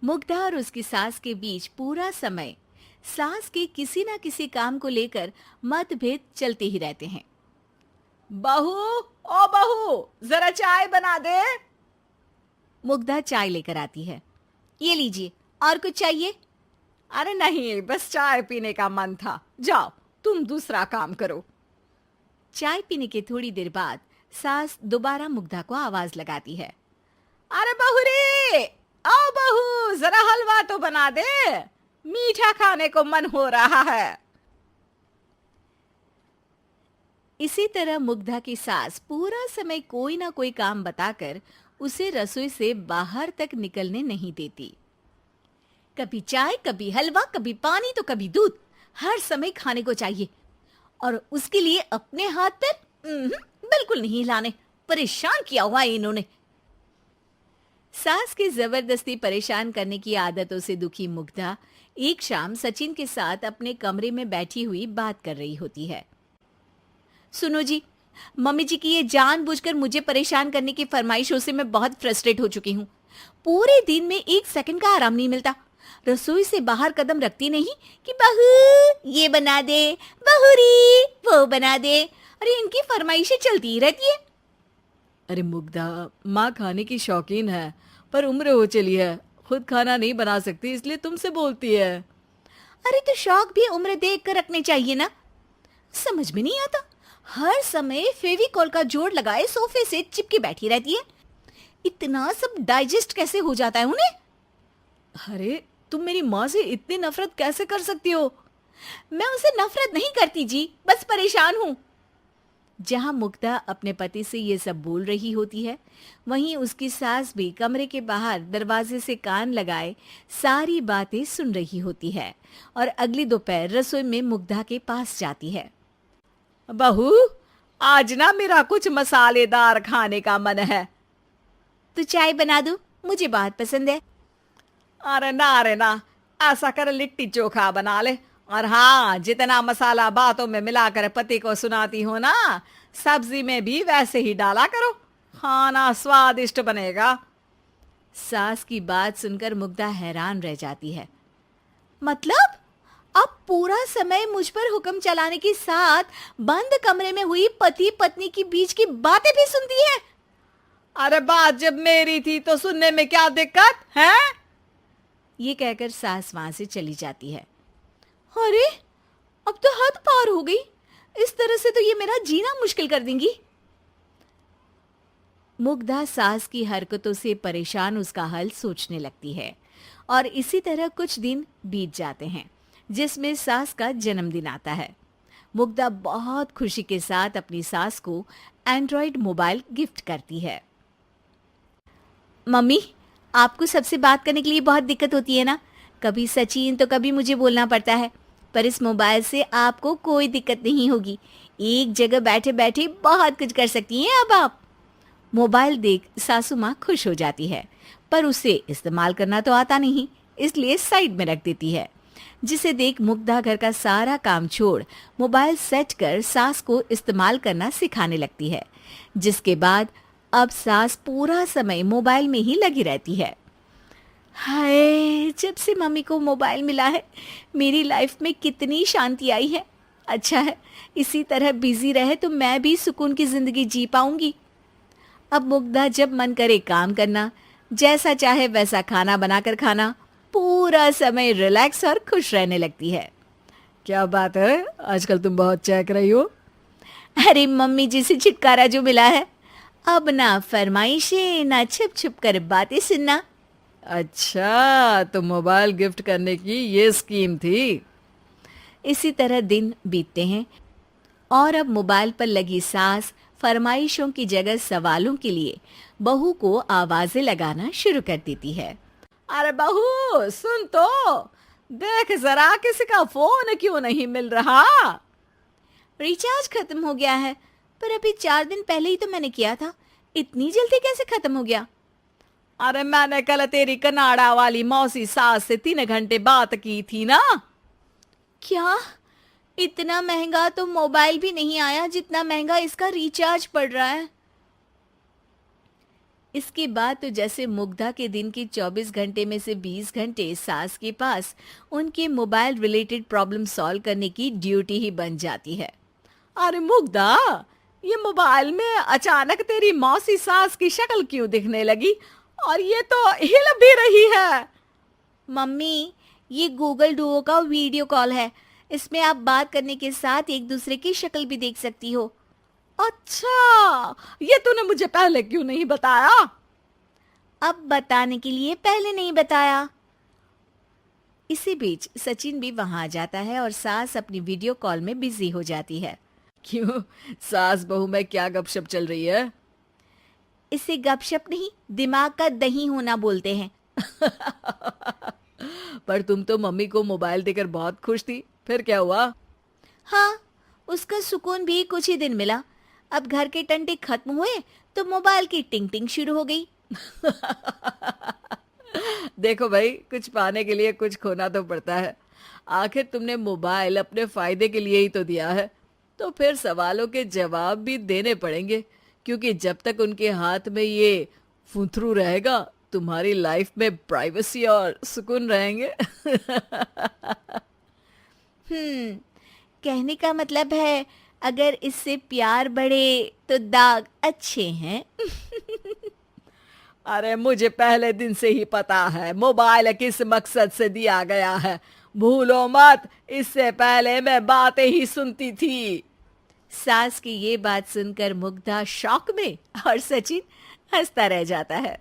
मुग्धा और उसकी सास के बीच पूरा समय सास के किसी ना किसी काम को लेकर मतभेद चलते ही रहते हैं। बहू, ओ बहू, जरा चाय बना दे। मुग्धा चाय लेकर आती है। ये लीजिए, और कुछ चाहिए? अरे नहीं, बस चाय पीने का मन था। जाओ, तुम दूसरा काम करो। चाय पीने के थोड़ी देर बाद सास दोबारा मुग्धा को आवाज लगाती है। अरे बहू रे, आओ बहू, जरा हलवा तो बना दे, मीठा खाने को मन हो रहा है। इसी तरह मुग्धा की सास पूरा समय कोई ना कोई काम बताकर उसे रसोई से बाहर तक निकलने नहीं देती। कभी चाय, कभी हलवा, कभी पानी तो कभी दूध, हर समय खाने को चाहिए। और उसके लिए अपने हाथ पैर बिल्कुल नहीं हिलाने। परेशान किया हुआ है इन्होंने। सास की जबरदस्ती परेशान करने की आदतों से दुखी मुग्धा एक शाम सचिन के साथ अपने कमरे में बैठी हुई बात कर रही होती है। सुनो जी, मम्मी जी की ये जानबूझकर मुझे परेशान करने की फरमाइशों से मैं बहुत फ्रस्ट्रेट हो चुकी हूँ। पूरे दिन में एक सेकंड का आराम नहीं मिलता। रसोई से बाहर कदम रखती नहीं कि बहू ये बना दे, बहू री वो बना दे। अरे इनकी फरमाइशें चलती ही रहती है। अरे मुग्धा, माँ खाने की शौकीन है, पर उम्र हो चली है, खुद खाना नहीं बना सकती, इसलिए तुमसे बोलती है। अरे तो शौक भी उम्र देख कर रखने चाहिए ना। समझ में नहीं आता, हर समय फेविकॉल का जोड़ लगाए सोफे से चिपके बैठी रहती है। इतना सब डाइजेस्ट कैसे हो जाता है उन्हें? अरे तुम मेरी माँ से इतनी नफरत कैसे कर सकती हो? मैं उनसे नफरत नहीं करती जी, बस परेशान हूँ। जहां मुग्धा अपने पति से ये सब बोल रही होती है, वहीं उसकी सास भी कमरे के बाहर दरवाजे से कान लगाए सारी बातें सुन रही होती है और अगली दोपहर रसोई में मुग्धा के पास जाती है। बहू, आज ना मेरा कुछ मसालेदार खाने का मन है। तो चाय बना दूं? मुझे बहुत पसंद है। अरे ना, ऐसा कर लिट्टी चोखा बना ले। और हाँ, जितना मसाला बातों में मिलाकर पति को सुनाती हो ना, सब्जी में भी वैसे ही डाला करो, खाना स्वादिष्ट बनेगा। सास की बात सुनकर मुग्धा हैरान रह जाती है। मतलब अब पूरा समय मुझ पर हुक्म चलाने के साथ बंद कमरे में हुई पति पत्नी की बीच की बातें भी सुनती है? अरे बात जब मेरी थी तो सुनने में क्या दिक्कत है? ये कहकर सास वहां से चली जाती है। अरे अब तो हद पार हो गई। इस तरह से तो ये मेरा जीना मुश्किल कर देंगी। मुग्धा सास की हरकतों से परेशान उसका हल सोचने लगती है और इसी तरह कुछ दिन बीत जाते हैं, जिसमें सास का जन्मदिन आता है। मुग्धा बहुत खुशी के साथ अपनी सास को एंड्रॉयड मोबाइल गिफ्ट करती है। मम्मी, आपको सबसे बात करने के लिए बहुत दिक्कत होती है ना? कभी सचिन तो कभी मुझे बोलना पड़ता है, पर इस मोबाइल से आपको कोई दिक्कत नहीं होगी। एक जगह बैठे बैठे बहुत कुछ कर सकती हैं अब आप। मोबाइल देख सासू माँ खुश हो जाती है, पर उसे इस्तेमाल करना तो आता नहीं, इसलिए साइड में रख देती है। जिसे देख मुग्धा घर का सारा काम छोड़ मोबाइल सेट कर सास को इस्तेमाल करना सिखाने लगती है, जिसके बाद अब सास पूरा समय मोबाइल में ही लगी रहती है। हाय, जब से मम्मी को मोबाइल मिला है मेरी लाइफ में कितनी शांति आई है। अच्छा है, इसी तरह बिजी रहे तो मैं भी सुकून की जिंदगी जी पाऊंगी। अब मुग्धा जब मन करे काम करना, जैसा चाहे वैसा खाना बनाकर खाना, पूरा समय रिलैक्स और खुश रहने लगती है। क्या बात है, आजकल तुम बहुत चहक रही हो। अरे मम्मी जी से छुटकारा जो मिला है, अब ना फरमाइशें ना छुप छुप कर बातें सुनना। अच्छा, तो मोबाइल गिफ्ट करने की ये स्कीम थी। इसी तरह दिन बीतते हैं और अब मोबाइल पर लगी सास फरमाइशों की जगह सवालों के लिए बहू को आवाजें लगाना शुरू कर देती है। अरे बहू सुन तो, देख जरा किसी का फोन क्यों नहीं मिल रहा? रिचार्ज खत्म हो गया है, पर अभी 4 दिन पहले ही तो मैंने किया था। इतनी जल्दी कैसे खत्म हो गया? अरे मैंने कल तेरी कनाडा वाली मौसी सास से 3 घंटे बात की थी ना। क्या? इतना महंगा तो मोबाइल भी नहीं आया जितना महंगा इसका रिचार्ज पड़ रहा है। इसके बाद तो जैसे मुग्धा के दिन के 24 घंटे में से 20 घंटे सास के पास उनके मोबाइल रिलेटेड प्रॉब्लम सॉल्व करने की ड्यूटी ही बन जाती है। अरे मुग्धा, ये मोबाइल में अचानक तेरी मौसी सास की शक्ल क्यों दिखने लगी? और ये तो हिल भी रही है। मम्मी, ये गूगल डुओ का वीडियो कॉल है। इसमें आप बात करने के साथ एक दूसरे की शक्ल भी देख सकती हो। अच्छा, ये तूने मुझे पहले क्यों नहीं बताया? अब बताने के लिए पहले नहीं बताया। इसी बीच सचिन भी वहां आ जाता है और सास अपनी वीडियो कॉल में बिजी हो जाती है। क्यों, सास बहू में क्या गपशप चल रही है? इसे गपशप नहीं, दिमाग का दही होना बोलते हैं। पर तुम तो मम्मी को मोबाइल देकर बहुत खुश थी, फिर क्या हुआ? हाँ, उसका सुकून भी कुछ ही दिन मिला। अब घर के टंटे खत्म हुए तो मोबाइल की टिंग टिंग शुरू हो गई। देखो भाई, कुछ पाने के लिए कुछ खोना तो पड़ता है। आखिर तुमने मोबाइल अपने फायदे के लिए ही तो दिया है, तो फिर सवालों के जवाब भी देने पड़ेंगे, क्योंकि जब तक उनके हाथ में ये फुंथरू रहेगा, तुम्हारी लाइफ में प्राइवेसी और सुकून रहेंगे। कहने का मतलब है अगर इससे प्यार बढ़े तो दाग अच्छे हैं। अरे मुझे पहले दिन से ही पता है मोबाइल किस मकसद से दिया गया है। भूलो मत, इससे पहले मैं बातें ही सुनती थी। सास की ये बात सुनकर मुग्धा शॉक में और सचिन हंसता रह जाता है।